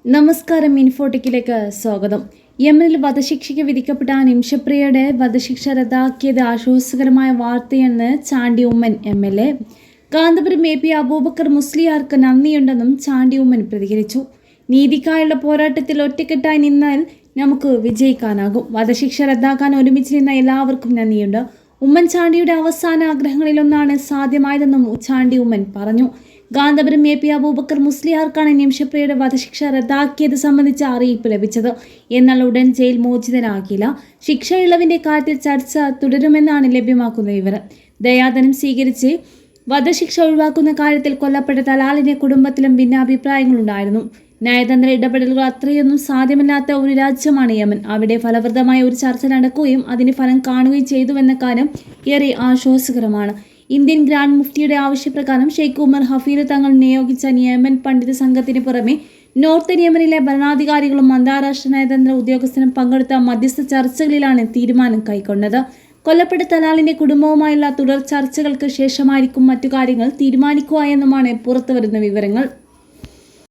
നമസ്കാരം. ഇൻഫോടെക്കിലേക്ക് സ്വാഗതം. യമനിൽ വധശിക്ഷയ്ക്ക് വിധിക്കപ്പെട്ട നിമിഷപ്രിയയുടെ വധശിക്ഷ റദ്ദാക്കിയത് ആശ്വാസകരമായ വാർത്തയെന്ന് ചാണ്ടി ഉമ്മൻ MLA. കാന്തപുരം AP അബൂബക്കർ മുസ്ലിയാർക്ക് നന്ദിയുണ്ടെന്നും ചാണ്ടി ഉമ്മൻ പ്രതികരിച്ചു. നീതിക്കായുള്ള പോരാട്ടത്തിൽ ഒറ്റക്കെട്ടായി നിന്നാൽ നമുക്ക് വിജയിക്കാനാകും. വധശിക്ഷ റദ്ദാക്കാൻ ഒരുമിച്ച് നിന്ന എല്ലാവർക്കും നന്ദിയുണ്ട്. ഉമ്മൻചാണ്ടിയുടെ അവസാന ആഗ്രഹങ്ങളിലൊന്നാണ് സാധ്യമായതെന്നും ചാണ്ടി ഉമ്മൻ പറഞ്ഞു. കാന്തപുരം AP അബൂബക്കർ മുസ്ലിയാർക്കാണ് നിമിഷപ്രിയയുടെ വധശിക്ഷ റദ്ദാക്കിയത് സംബന്ധിച്ച അറിയിപ്പ് ലഭിച്ചത്. എന്നാൽ ഉടൻ ജയിൽ മോചിതനാക്കിയില്ല. ശിക്ഷ ഇളവിന്റെ കാര്യത്തിൽ ചർച്ച തുടരുമെന്നാണ് ലഭ്യമാക്കുന്ന വിവരം. ദയാധനം സ്വീകരിച്ച് വധശിക്ഷ ഒഴിവാക്കുന്ന കാര്യത്തിൽ കൊല്ലപ്പെട്ട തലാലിന്റെ കുടുംബത്തിലും ഭിന്നാഭിപ്രായങ്ങളുണ്ടായിരുന്നു. നയതന്ത്ര ഇടപെടലുകൾ അത്രയൊന്നും സാധ്യമല്ലാത്ത ഒരു രാജ്യമാണ് യമൻ. അവിടെ ഫലപ്രദമായ ഒരു ചർച്ച നടക്കുകയും അതിന് ഫലം കാണുകയും ചെയ്തുവെന്ന കാര്യം ഏറെ ആശ്വാസകരമാണ്. ഇന്ത്യൻ ഗ്രാൻഡ് മുഫ്തിയുടെ ആവശ്യപ്രകാരം ഷെയ്ഖ് ഉമർ ഹഫീദ് തങ്ങൾ നിയോഗിച്ച യമൻ പണ്ഡിത സംഘത്തിന് പുറമെ നോർത്തേൺ യമനിലെ ഭരണാധികാരികളും അന്താരാഷ്ട്ര നയതന്ത്ര ഉദ്യോഗസ്ഥരും പങ്കെടുത്ത മധ്യസ്ഥ ചർച്ചകളിലാണ് തീരുമാനം കൈക്കൊണ്ടത്. കൊല്ലപ്പെട്ട തലാലിന്റെ കുടുംബവുമായുള്ള തുടർ ചർച്ചകൾക്ക് ശേഷമായിരിക്കും മറ്റു കാര്യങ്ങൾ തീരുമാനിക്കുക എന്നുമാണ് പുറത്തുവരുന്ന വിവരങ്ങൾ.